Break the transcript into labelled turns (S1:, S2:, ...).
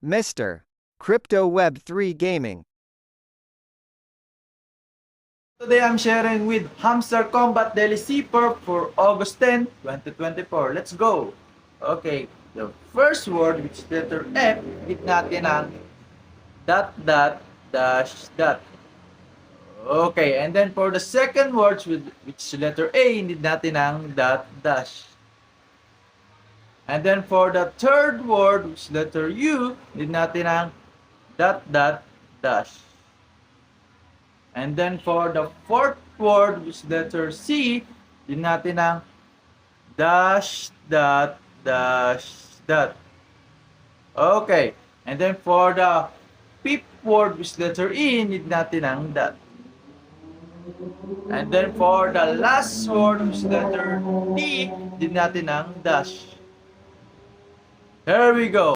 S1: Mr. Crypto Web3 Gaming.
S2: Today I'm sharing with Hamster Combat Daily C-Perp for August 10, 2024. Let's go! Okay, the first word which is letter F, hit natin ang dot dot dash dot. Okay, and then for the second word which is letter A, need natin ang dot dash. And then for the third word which is letter U, need natin ang dot dot dash. And then for the fourth word, which is letter C, din natin ang dash, dot, dash, dot. Okay. And then for the fifth word, which is letter E, need natin ang dot. And then for the last word, which is letter T, din natin ang dash. There we go.